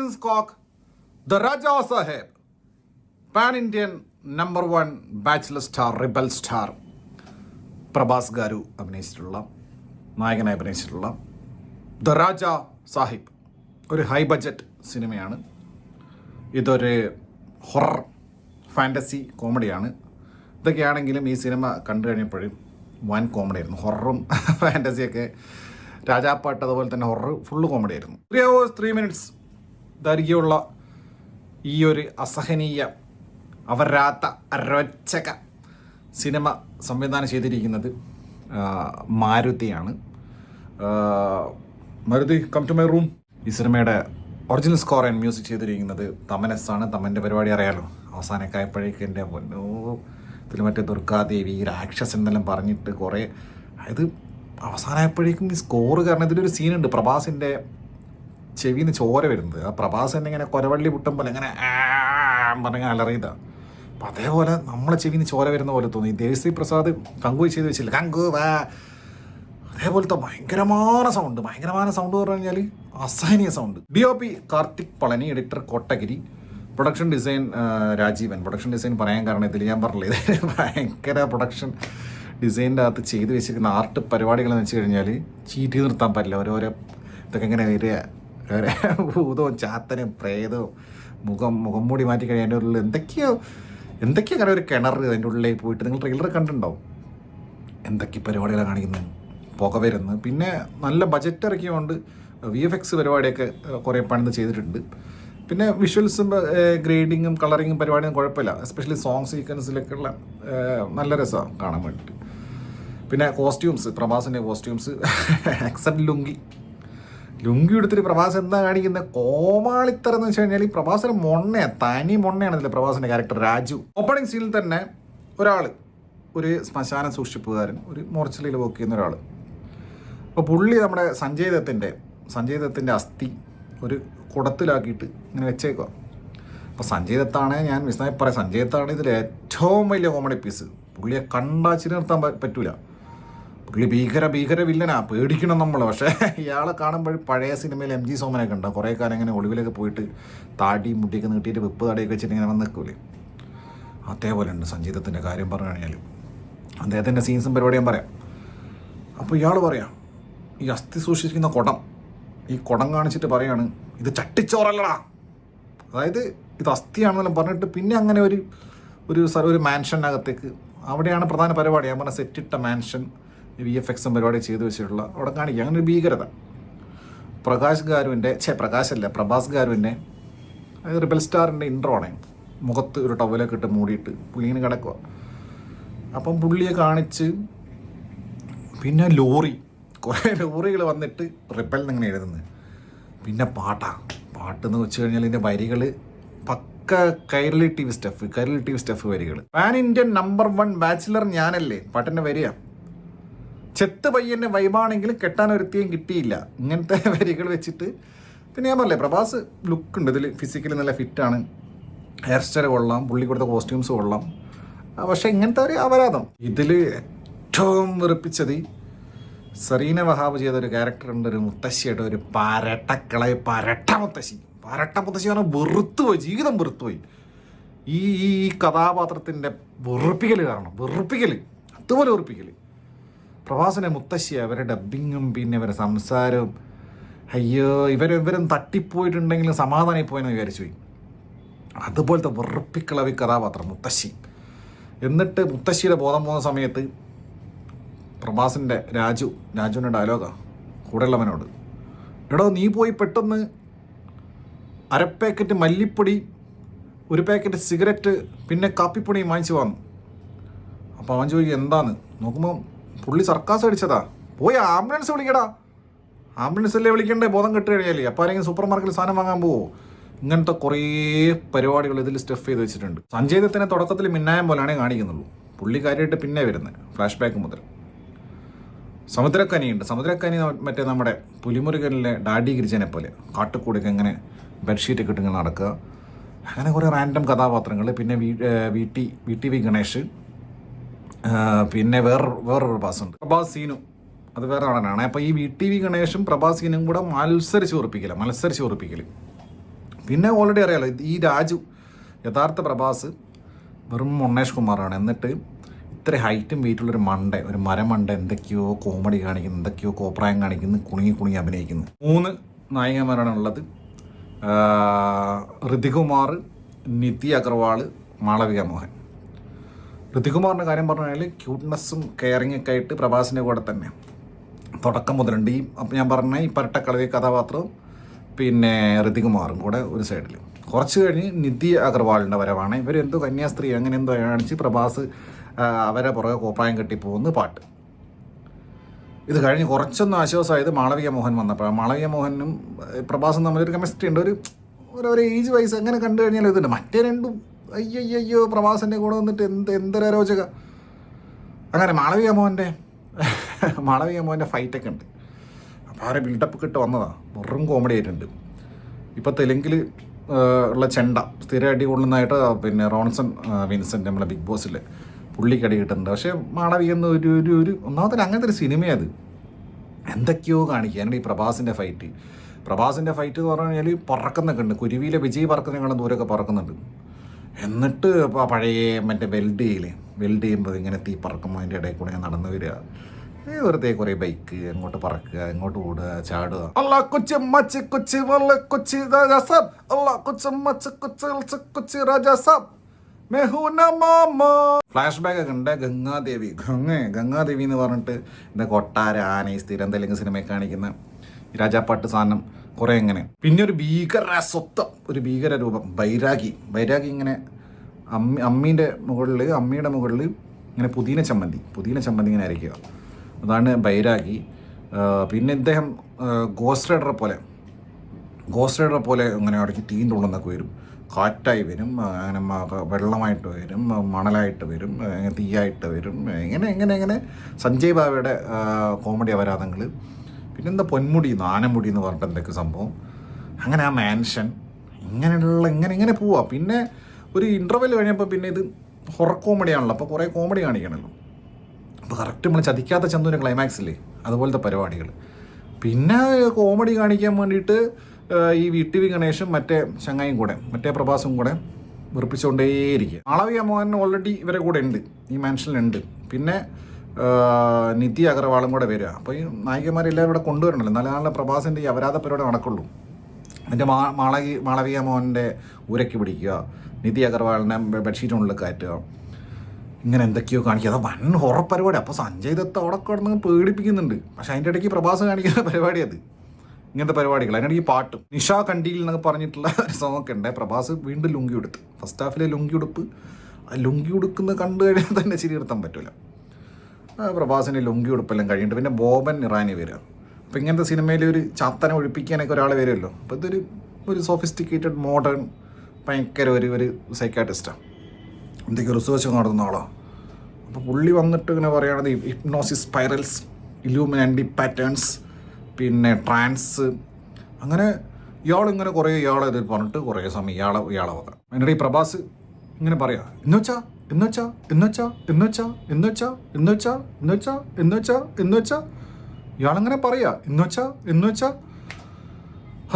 Origins Cock, The Raja Saheb, Pan-Indian #1 bachelor star, rebel star Prabhas Garu നായകനായി അഭിനയിച്ചിട്ടുള്ള the രാജ സാഹിബ് ഒരു high budget സിനിമയാണ്. ഇതൊരു horror fantasy കോമഡിയാണ്. ഇതൊക്കെയാണെങ്കിലും ഈ സിനിമ കണ്ടു കഴിഞ്ഞപ്പോഴും വൻ കോമഡി ആയിരുന്നു. ഹൊററും ഫാൻറ്റസിയൊക്കെ രാജാപ്പാട്ട്, അതുപോലെ തന്നെ ഹൊറർ ഫുള്ള് കോമഡി ആയിരുന്നു. 3 hours 3 minutes ദൈർഘ്യമുള്ള ഈ ഒരു അസഹനീയ അവരാത്ത അരോചക സിനിമ സംവിധാനം ചെയ്തിരിക്കുന്നത് മാരുതിയാണ്. Maruthi come to my room. ഈ സിനിമയുടെ ഒറിജിനൽ സ്കോർ ആൻഡ് മ്യൂസിക് ചെയ്തിരിക്കുന്നത് തമനസ്സാണ്. തമൻ്റെ പരിപാടി അറിയാലോ. അവസാനമൊക്കെ ആയപ്പോഴേക്കും എൻ്റെ പൊന്നോ, ഇതിൽ മറ്റേ ദുർഗാദേവി രാക്ഷസൻ എന്നെല്ലാം പറഞ്ഞിട്ട് കുറേ അതായത് അവസാനമായപ്പോഴേക്കും ഈ സ്കോറ് കാരണം ഇതിലൊരു സീനുണ്ട്, പ്രഭാസിൻ്റെ ചെവിയിൽ നിന്ന് ചോര വരുന്നത്. ആ പ്രഭാസ് തന്നെ ഇങ്ങനെ കൊരവള്ളി പൊട്ടുമ്പോൾ ഇങ്ങനെ പറഞ്ഞാൽ അലറിയതാണ്. അപ്പം അതേപോലെ നമ്മളെ ചെവിയിൽ നിന്ന് ചോര വരുന്ന പോലെ തോന്നി. ദേവശ്രീ പ്രസാദ് കങ്കു ചെയ്ത് വെച്ചില്ല, കങ്കു അതേപോലത്തെ ഭയങ്കരമായ സൗണ്ട് എന്ന് പറഞ്ഞാൽ അസഹനീയ sound. DOP Karthik Palani, editor Kottagiri, production design Rajeevan. Production design പറയാൻ കാരണം ഇതിൽ ഞാൻ പറഞ്ഞില്ല, ഇത് ഭയങ്കര പ്രൊഡക്ഷൻ ഡിസൈനിൻ്റെ അകത്ത് ചെയ്ത് വെച്ചിരിക്കുന്ന ആർട്ട് പരിപാടികളെന്ന് വെച്ച് കഴിഞ്ഞാൽ ചീറ്റി നിർത്താൻ പറ്റില്ല. ഓരോരോ ഇതൊക്കെ ഇങ്ങനെ വരിക, ഭൂതവും ചാത്തനും പ്രേതവും മുഖം മൂടി മാറ്റി കഴിഞ്ഞാൽ അതിൻ്റെ ഉള്ളിൽ എന്തൊക്കെയോ അങ്ങനെ ഒരു കിണർ അതിൻ്റെ ഉള്ളിൽ പോയിട്ട് നിങ്ങൾ ട്രെയിലർ കണ്ടിട്ടുണ്ടാവും. എന്തൊക്കെ പരിപാടികളാണ് കാണിക്കുന്നത്, പുക വരുന്നത്. പിന്നെ നല്ല ബജറ്റ് ഇറക്കിയതുകൊണ്ട് VFX പരിപാടിയൊക്കെ കുറേ പണിത് ചെയ്തിട്ടുണ്ട്. പിന്നെ വിഷ്വൽസും ഗ്രേഡിങ്ങും കളറിങ്ങും പരിപാടിയും കുഴപ്പമില്ല. എസ്പെഷ്യലി സോങ് സീക്വൻസിലൊക്കെ ഉള്ള നല്ല രസമാണ് കാണാൻ വേണ്ടിയിട്ട്. പിന്നെ കോസ്റ്റ്യൂംസ്, പ്രഭാസിൻ്റെ കോസ്റ്റ്യൂംസ് എക്സെപ്റ്റ് ലുങ്കി എടുത്തിട്ട് പ്രഭാസ് എന്താ കാണിക്കുന്നത്, കോമാളിത്തരം എന്ന് വെച്ച് കഴിഞ്ഞാൽ പ്രഭാസിന് തനി മൊണ്ണയാണ് ഇതിൽ പ്രഭാസിൻ്റെ ക്യാരക്ടർ രാജു. ഓപ്പണിംഗ് സീനിൽ തന്നെ ഒരു ശ്മശാന സൂക്ഷിപ്പുകാരൻ, ഒരു മോർച്ചറിയിൽ വർക്ക് ചെയ്യുന്ന ഒരാൾ. അപ്പോൾ പുള്ളി നമ്മുടെ സഞ്ജയ് ദത്തിൻ്റെ അസ്ഥി ഒരു കുടത്തിലാക്കിയിട്ട് ഇങ്ങനെ വെച്ചേക്കുക. അപ്പോൾ സഞ്ജയ് ദത്താണ്, ഞാൻ വിസ്മയം പറയാം, സഞ്ജയ് ദത്താണ് ഇതിൽ ഏറ്റവും വലിയ കോമഡി പീസ്. പുള്ളിയെ കണ്ടാച്ചിരി നിർത്താൻ പറ്റൂല. പുള്ളി ഭീകര വില്ലനാ, പേടിക്കണം നമ്മൾ. പക്ഷേ ഇയാളെ കാണുമ്പോൾ പഴയ സിനിമയിൽ MG സോമനൊക്കെ ഉണ്ടാവും. കുറേ കാലം ഇങ്ങനെ ഒളിവിലൊക്കെ പോയിട്ട് താടി മുട്ടിയൊക്കെ നീട്ടിയിട്ട് വെപ്പ് താടിയൊക്കെ വെച്ചിട്ട് ഇങ്ങനെ വന്ന് നിൽക്കൂലേ, അതേപോലെ ഉണ്ട് സംഗീതത്തിൻ്റെ കാര്യം പറഞ്ഞു കഴിഞ്ഞാൽ. അദ്ദേഹത്തിൻ്റെ സീൻസും പരിപാടിയും പറയാം. അപ്പോൾ ഇയാൾ പറയാം, ഈ അസ്ഥി സൂക്ഷിച്ചിരിക്കുന്ന ഈ കുടം കാണിച്ചിട്ട് പറയാണ്, ഇത് ചട്ടിച്ചോറല്ലടാ, അതായത് ഇത് അസ്ഥിയാണെന്നെല്ലാം പറഞ്ഞിട്ട് പിന്നെ അങ്ങനെ ഒരു മാൻഷനകത്തേക്ക്, അവിടെയാണ് പ്രധാന പരിപാടി. ഞാൻ പറഞ്ഞ സെറ്റിട്ട മാൻഷൻ VFX പരിപാടി ചെയ്തു വെച്ചിട്ടുള്ള അവിടെ കാണിക്കുക. അങ്ങനെ ഒരു ഭീകരത. പ്രഭാസ് ഗാരുവിൻ്റെ റിബൽ സ്റ്റാറിൻ്റെ ഇൻട്രോ ആണ്. മുഖത്ത് ഒരു ടവലൊക്കെ ഇട്ട് മൂടിയിട്ട് പുള്ളി ഇങ്ങനെ കിടക്കുക. അപ്പം പുള്ളിയെ കാണിച്ച് പിന്നെ കുറേ ലോറികൾ വന്നിട്ട് റിബൽ എന്നിങ്ങനെ എഴുതുന്നത്. പിന്നെ പാട്ടെന്ന് വെച്ച് കഴിഞ്ഞാൽ ഇതിൻ്റെ വരികൾ പക്ക കൈരളി TV സ്റ്റഫ് വരികൾ. പാൻ-ഇന്ത്യൻ #1 ബാച്ചിലർ ഞാനല്ലേ പാട്ടിൻ്റെ വരിക. ചെത്ത് പയ്യൻ്റെ വൈബാണെങ്കിലും കെട്ടാൻ ഒരുത്തിയും കിട്ടിയില്ല. ഇങ്ങനത്തെ വരികൾ വെച്ചിട്ട് പിന്നെ ഞാൻ പറഞ്ഞില്ലേ, പ്രഭാസ് ലുക്കുണ്ട് ഇതിൽ, ഫിസിക്കലി നല്ല ഫിറ്റാണ്, ഹെയർ സ്റ്റൈൽ കൊള്ളാം, പുള്ളി കൊടുത്ത കോസ്റ്റ്യൂംസ് കൊള്ളാം. പക്ഷേ ഇങ്ങനത്തെ ഒരു അപരാധം ഇതിൽ ഏറ്റവും വെറുപ്പിച്ചത് സെറീന വഹാബ് ചെയ്ത ഒരു ക്യാരക്ടറുണ്ട്, ഒരു മുത്തശ്ശിയായിട്ട്, ഒരു പരട്ട മുത്തശ്ശി പറഞ്ഞാൽ വെറുത്തുപോയി, ജീവിതം വെറുത്തുപോയി. ഈ കഥാപാത്രത്തിൻ്റെ വെറുപ്പിക്കൽ അതുപോലെ വെറുപ്പിക്കൽ. പ്രഭാസിൻ്റെ മുത്തശ്ശി, അവരുടെ ഡബ്ബിങ്ങും പിന്നെ ഇവരുടെ സംസാരവും, അയ്യോ ഇവരും തട്ടിപ്പോയിട്ടുണ്ടെങ്കിലും സമാധാനമായി പോയെന്ന് വിചാരിച്ചു പോയി. അതുപോലത്തെ വെറുപ്പിക്കളവി കഥാപാത്രം മുത്തശ്ശി. എന്നിട്ട് മുത്തശ്ശിയുടെ ബോധം പോകുന്ന സമയത്ത് പ്രഭാസിൻ്റെ രാജുവിൻ്റെ ഡയലോഗാണ് കൂടെയുള്ളവനോട്, എടോ നീ പോയി പെട്ടെന്ന് 1/2 പാക്കറ്റ് മല്ലിപ്പൊടി, 1 പാക്കറ്റ് സിഗരറ്റ്, പിന്നെ കാപ്പിപ്പൊടിയും വാങ്ങിച്ചു വന്നു. അപ്പോൾ അവൻ ചോദിക്കും എന്താന്ന് നോക്കുമ്പോൾ പുള്ളി സർക്കാസ് അടിച്ചതാ, പോയി ആംബുലൻസ് വിളിക്കടാ, ആംബുലൻസല്ലേ വിളിക്കണ്ടേ ബോധം കെട്ട് കഴിഞ്ഞാൽ. അപ്പോൾ ആരെങ്കിലും സൂപ്പർ മാർക്കറ്റിൽ സാധനം വാങ്ങാൻ പോവോ? ഇങ്ങനത്തെ കുറേ പരിപാടികൾ ഇതിൽ സ്റ്റഫ് ചെയ്ത് വെച്ചിട്ടുണ്ട്. സഞ്ജയ് ദത്തിനെ തുടക്കത്തിൽ മിന്നായം പോലെയാണേ കാണിക്കുന്നുള്ളൂ, പുള്ളി കാര്യമായിട്ട് പിന്നെ വരുന്നത് ഫ്ലാഷ് ബാക്ക് മുതൽ. സമുദ്രക്കനിയുണ്ട്. സമുദ്രക്കനി മറ്റേ നമ്മുടെ പുലിമുരുകനിലെ ഡാഡി ഗിരിജനെ പോലെ കാട്ടുകൂടിയൊക്കെ ഇങ്ങനെ ബെഡ്ഷീറ്റൊക്കെ ഇട്ട് ഇങ്ങനെ നടക്കുക. അങ്ങനെ കുറേ റാൻഡം കഥാപാത്രങ്ങൾ. പിന്നെ VTV ഗണേഷ്, പിന്നെ വേറൊരു പ്രഭാസ് സീനു, അത് വേറെ നടനാണ്. അപ്പോൾ ഈ VTV ഗണേഷും പ്രഭാസ് സീനും കൂടെ മത്സരിച്ച് ഉറപ്പിക്കൽ. പിന്നെ ഓൾറെഡി അറിയാലോ, ഈ രാജു യഥാർത്ഥ പ്രഭാസ് വെറും ഉണ്ണേഷ് കുമാറാണ്. എന്നിട്ട് ഇത്ര ഹൈറ്റും വെയിറ്റുള്ളൊരു ഒരു മരമണ്ട എന്തൊക്കെയോ കോമഡി കാണിക്കുന്നു, എന്തൊക്കെയോ കോപ്രായം കാണിക്കുന്നു, കുണുങ്ങി അഭിനയിക്കുന്നു. 3 നായികമാരാണ് ഉള്ളത്. ഋതികുമാർ, നിധി അഗർവാൾ, മാളവിക മോഹൻ. ഋതികുമാറിൻ്റെ കാര്യം പറഞ്ഞു കഴിഞ്ഞാൽ ക്യൂട്ട്നെസ്സും കെയറിങ്ങൊക്കെ ആയിട്ട് പ്രഭാസിൻ്റെ കൂടെ തന്നെ തുടക്കം മുതലുണ്ട്. അപ്പം ഞാൻ പറഞ്ഞ ഈ പരട്ടക്കളവി കഥാപാത്രവും പിന്നെ ഋതികുമാറും കൂടെ ഒരു സൈഡിൽ. കുറച്ച് കഴിഞ്ഞ് നിധി അഗർവാളിൻ്റെ വരവാണ്. ഇവരെന്തോ കന്യാസ്ത്രീ അങ്ങനെ എന്തോ കാണിച്ച് പ്രഭാസ് അവരെ പുറകെ കോപ്രായം കെട്ടിപ്പോകുന്ന പാട്ട്. ഇത് കഴിഞ്ഞ് കുറച്ചൊന്നും ആശ്വാസമായത് മാളവിക മോഹൻ വന്നപ്പോൾ. മാളവിക മോഹനും പ്രഭാസും തമ്മിലൊരു കെമിസ്ട്രി ഉണ്ട്. ഒരു ഏജ് വൈസ് അങ്ങനെ കണ്ടു കഴിഞ്ഞാൽ ഇതുണ്ട്. മറ്റേ രണ്ടും അയ്യോ പ്രഭാസിൻ്റെ കൂടെ വന്നിട്ട് എന്തൊരരോചക. അങ്ങനെ മാളവിക മോഹൻ്റെ ഫൈറ്റൊക്കെ ഉണ്ട്. അപ്പോൾ അവരെ ബിൽഡപ്പ് കിട്ട് വന്നതാണ്. വെറും കോമഡി ആയിട്ടുണ്ട്. ഇപ്പോൾ തെലുങ്കിൽ ഉള്ള ചെണ്ട സ്ഥിരം അടി കൊള്ളുന്നതായിട്ട് പിന്നെ റോൺസൺ വിൻസെൻ്റ് നമ്മളെ ബിഗ് ബോസിൽ പുള്ളിക്കടി കിട്ടുന്നുണ്ട്. പക്ഷേ മാളവിക എന്ന് ഒരു ഒന്നാമത്തെ അങ്ങനത്തെ ഒരു സിനിമയത് എന്തൊക്കെയോ കാണിക്കുക. അങ്ങനെ ഈ പ്രഭാസിൻ്റെ ഫൈറ്റ് എന്ന് പറഞ്ഞു കഴിഞ്ഞാൽ പറക്കുന്നൊക്കെ ഉണ്ട്. കുരുവിയിലെ വിജയ് പറക്കുന്നതിനേക്കാളും ദൂരമൊക്കെ പറക്കുന്നുണ്ട്. എന്നിട്ട് പഴയ മറ്റേ വെൽഡ് ചെയ്യുമ്പോൾ ഇങ്ങനെ തീ പറക്കുമ്പോൾ അതിൻ്റെ ഇടയിൽ കൂടെ നടന്നു വരിക. വെറുതെ കുറേ ബൈക്ക് അങ്ങോട്ട് പറക്കുക, അങ്ങോട്ട് ഓടുക, ചാടുക. അല്ലാ കൊച്ചി മച്ച് കൊച്ചി വല്ല കൊച്ചി രാജാ സാബ്, അല്ലാ കൊച്ചി മച്ച് കൊച്ചി രാജാ സാബ്, ഫ്ലാഷ് ബാക്ക് ഒക്കെ ഉണ്ട്. ഗംഗാദേവി എന്ന് പറഞ്ഞിട്ട് എന്താ കൊട്ടാര ആന ഈ സ്ഥിരം തെലുങ്ക് സിനിമയിൽ കാണിക്കുന്ന രാജാപ്പാട്ട് സാധനം കുറേ എങ്ങനെ. പിന്നെ ഒരു ഭീകര രൂപം ബൈരാഗി ഇങ്ങനെ അമ്മയുടെ മുകളിൽ ഇങ്ങനെ പുതിന ചമ്മന്തി ഇങ്ങനെ അരയ്ക്കുക. അതാണ് ബൈരാഗി. പിന്നെ ഇദ്ദേഹം ഗോസ്റ്റ് റൈഡറെ പോലെ ഇങ്ങനെ ഇടയ്ക്ക് തീണ്ടുള്ളെന്നൊക്കെ വരും. കാറ്റായി വരും, അങ്ങനെ വെള്ളമായിട്ട് വരും, മണലായിട്ട് വരും, തീയായിട്ട് വരും. എങ്ങനെ സഞ്ജയ് ബാബയുടെ കോമഡി അപരാധങ്ങൾ. പിന്നെന്താ പൊന്മുടി ആനമുടി എന്ന് പറഞ്ഞിട്ട് എന്തൊക്കെ സംഭവം. അങ്ങനെ ആ മാൻഷൻ ഇങ്ങനെ പോവാം. പിന്നെ ഒരു ഇൻ്റർവെൽ കഴിഞ്ഞപ്പോൾ പിന്നെ ഇത് ഹൊറർ കോമഡിയാണല്ലോ, അപ്പോൾ കുറേ കോമഡി കാണിക്കണമല്ലോ. അപ്പോൾ കറക്റ്റ് നമ്മൾ ചതിക്കാത്ത ചന്തുവിൻ്റെ ക്ലൈമാക്സ് ഇല്ലേ, അതുപോലത്തെ പരിപാടികൾ. പിന്നെ കോമഡി കാണിക്കാൻ വേണ്ടിയിട്ട് ഈ VTV ഗണേഷും മറ്റേ പ്രഭാസും കൂടെ വെറുപ്പിച്ചുകൊണ്ടേയിരിക്കുക. മാളവിക മോഹൻ ഓൾറെഡി ഇവരെ കൂടെ ഉണ്ട്, ഈ മാൻഷനിലുണ്ട്. പിന്നെ നിധി അഗർവാളും കൂടെ വരിക. അപ്പോൾ ഈ നായികമാരെല്ലാവരും ഇവിടെ കൊണ്ടുവരണമല്ലോ, നല്ല പ്രഭാസിൻ്റെ ഈ അപരാധ പരിപാടി നടക്കുള്ളൂ. എൻ്റെ മാളവിക മോഹൻ്റെ ഊരയ്ക്ക് പിടിക്കുക, നിധി അഗർവാളിനെ ബെഡ്ഷീറ്റിനുള്ളിൽ കയറ്റുക, ഇങ്ങനെ എന്തൊക്കെയോ കാണിക്കുക. അത് വൻ ഹൊറർ പരിപാടി. അപ്പോൾ സഞ്ജയ് ദത്ത് അവിടെ കിടന്ന് പേടിപ്പിക്കുന്നുണ്ട്. പക്ഷെ അതിൻ്റെ ഇടയ്ക്ക് പ്രഭാസ് കാണിക്കുന്ന പരിപാടി അത്. ഇങ്ങനത്തെ പരിപാടികൾ. അതിനിടയ്ക്ക് പാട്ടും നിഷ കണ്ടിയിൽ എന്നൊക്കെ പറഞ്ഞിട്ടുള്ള ഒരു സോങ്ങൊക്കെ ഉണ്ട്. പ്രഭാസ് വീണ്ടും ലുങ്കി ഉടുത്ത്, ഫസ്റ്റ് ഹാഫിലെ ലുങ്കി ഉടുക്കുന്നത് കണ്ടു കഴിഞ്ഞാൽ തന്നെ ചിരി നിർത്താൻ പറ്റില്ല. പ്രഭാസിൻ്റെ ലുങ്കി ഉടുപ്പെല്ലാം കഴിഞ്ഞിട്ട് പിന്നെ ബോബൻ ഇറാനി വരിക. അപ്പോൾ ഇങ്ങനത്തെ സിനിമയിൽ ഒരു ചാത്തനെ ഒഴിപ്പിക്കാനൊക്കെ ഒരാൾ വരുമല്ലോ. അപ്പോൾ ഇതൊരു സോഫിസ്റ്റിക്കേറ്റഡ് മോഡേൺ ഭയങ്കര ഒരു സൈക്കാട്രിസ്റ്റാണ്, എന്തൊക്കെ റിസർച്ച് നടത്തുന്ന ആളാണ്. അപ്പോൾ പുള്ളി വന്നിട്ട് ഇങ്ങനെ പറയുകയാണെങ്കിൽ ഹിപ്നോസിസ് സ്പൈറൽസ്, ഇലൂമിനാറ്റി പാറ്റേൺസ്, പിന്നെ ട്രാൻസ്, അങ്ങനെ ഇയാളിങ്ങനെ കുറേ ഇത് പറഞ്ഞിട്ട് കുറേ സമയം ഇയാളെ വക. എന്നിട്ട് ഈ പ്രഭാസ് ഇങ്ങനെ പറയാ എന്നുവെച്ചാ ഇയാളങ്ങനെ പറയാ എന്നുവെച്ചാ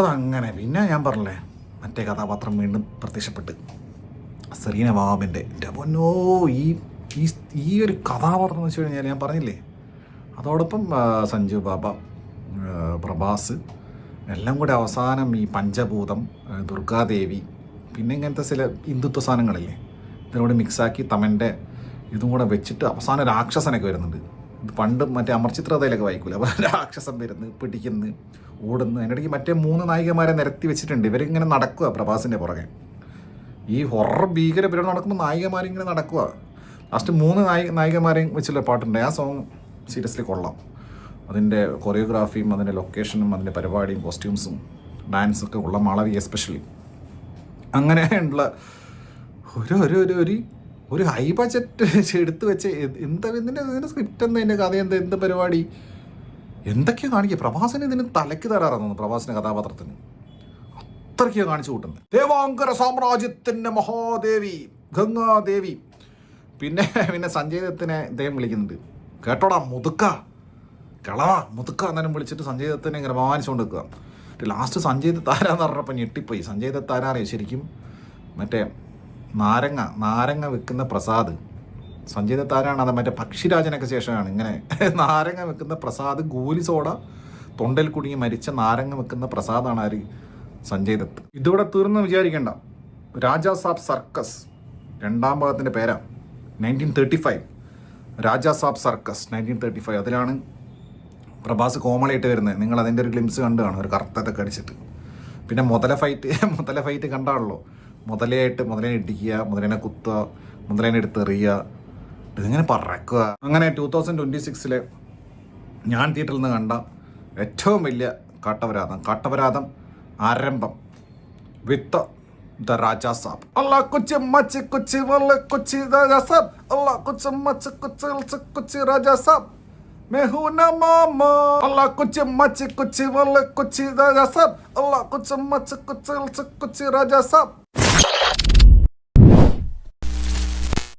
അതങ്ങനെ. പിന്നെ ഞാൻ പറഞ്ഞില്ലേ, മറ്റേ കഥാപാത്രം വീണ്ടും പ്രത്യക്ഷപ്പെട്ട് സെറീന വാബിൻ്റെ പൊന്നോ, ഈ ഒരു കഥാപാത്രം എന്ന് വെച്ച് കഴിഞ്ഞാൽ ഞാൻ പറഞ്ഞില്ലേ, അതോടൊപ്പം സഞ്ജു ബാബ, പ്രഭാസ് എല്ലാം കൂടെ അവസാനം ഈ പഞ്ചഭൂതം, ദുർഗാദേവി, പിന്നെ ഇങ്ങനത്തെ ചില ഹിന്ദുത്വ സാധനങ്ങളില്ലേ, ഇതിനോട് മിക്സാക്കി തമൻ്റെ ഇതും കൂടെ വെച്ചിട്ട് അവസാനം രാക്ഷസനൊക്കെ വരുന്നുണ്ട്. ഇത് പണ്ട് മറ്റേ അമർചിത്രതയിലൊക്കെ വായിക്കൂല, അപ്പോൾ രാക്ഷസൻ വരുന്നു, പിടിക്കുന്നു, ഓടുന്നു. അതിനിടയ്ക്ക് മറ്റേ 3 നായികമാരെ നിരത്തി വെച്ചിട്ടുണ്ട്. ഇവരിങ്ങനെ നടക്കുക പ്രഭാസിൻ്റെ പുറകെ. ഈ ഹൊറർ ഭീകര പരിപാടി നടക്കുമ്പോൾ നായികമാരിങ്ങനെ നടക്കുക. ലാസ്റ്റ് 3 നായികമാരെയും വെച്ചുള്ള പാട്ടുണ്ട്. ആ സോങ് സീരിയസ്ലി കൊള്ളാം. അതിൻ്റെ കൊറിയോഗ്രാഫിയും അതിൻ്റെ ലൊക്കേഷനും അതിൻ്റെ പരിപാടിയും കോസ്റ്റ്യൂംസും ഡാൻസൊക്കെ ഉള്ള മാളവിക എസ്പെഷ്യലി. അങ്ങനെയുള്ള ഒരു ഹൈ ബജറ്റ് എടുത്ത് വെച്ച് ഇതിൻ്റെ സ്ക്രിപ്റ്റ് ഇതിൻ്റെ കഥ എന്ത് പരിപാടി എന്തൊക്കെയോ കാണിക്കുക. പ്രഭാസിന് ഇതിന് തലയ്ക്ക് തരാറാന്ന് തോന്നുന്നു. പ്രഭാസിൻ്റെ കഥാപാത്രത്തിന് അത്രയ്ക്കോ കാണിച്ചു കൂട്ടുന്നത്. ദേവാങ്കര സാമ്രാജ്യത്തിൻ്റെ മഹാദേവി ഗംഗാദേവി. പിന്നെ സഞ്ജയ് ദത്തിനെ ഇദ്ദേഹം വിളിക്കുന്നുണ്ട്, കേട്ടോടാ മുതുക്ക എന്നാലും വിളിച്ചിട്ട് സഞ്ജയ് ദത്തിനെ ഇങ്ങനെ മാനിച്ചുകൊണ്ട് നിൽക്കുക. ലാസ്റ്റ് സഞ്ജയ് ദത്ത് ആരാന്ന് പറഞ്ഞപ്പോൾ ഞെട്ടിപ്പോയി. സഞ്ജയ് ദത്ത് ആരാറിയോ ശരിക്കും? മറ്റേ നാരങ്ങ വെക്കുന്ന പ്രസാദ്. സഞ്ജയ് ദത്ത് ആരാണ്? അത് മറ്റേ പക്ഷിരാജനൊക്കെ ശേഷമാണ് ഇങ്ങനെ നാരങ്ങ വെക്കുന്ന പ്രസാദ്. ഗോലി സോഡ തൊണ്ടയിൽ കുടുങ്ങി മരിച്ച നാരങ്ങ വെക്കുന്ന പ്രസാദാണ് ആര്? സഞ്ജയ് ദത്ത്. ഇതിവിടെ തീർന്ന് വിചാരിക്കേണ്ട. രാജാ സാബ് സർക്കസ് രണ്ടാം ഭാഗത്തിൻ്റെ പേരാ. 1935 രാജാ സാബ് സർക്കസ് 1935. അതിലാണ് പ്രഭാസ് കോമളിയായിട്ട് വരുന്നത്. നിങ്ങൾ അതിൻ്റെ ഒരു ഗ്ലിംസ് കണ്ടു കാണും, ഒരു കറുത്തൊക്കെ അടിച്ചിട്ട്. പിന്നെ മുതല ഫൈറ്റ് കണ്ടാണല്ലോ. മുതലനെ ഇടിക്കുക, മുതലനെ കുത്തുക, മുതലനെ എടുത്തെറിയുക, ഇതിങ്ങനെ പറക്കുക. അങ്ങനെ 2026 ഞാൻ തിയേറ്ററിൽ നിന്ന് കണ്ട ഏറ്റവും വലിയ കാട്ടവരാതം ആരംഭം with the Raja Saab. Allah Cooch much കുച്ച് വല്ല കുച്ച് രാജാ സാബ്. അല്ലാ കുച്ച് മച്ച് കുച്ച് രാജാ സാബ്. मैं हूं ना मामा. अल्लाह कुछ मच कुछ वल कुछ राजा साहब. अल्लाह कुछ मच कुछ राजा साहब.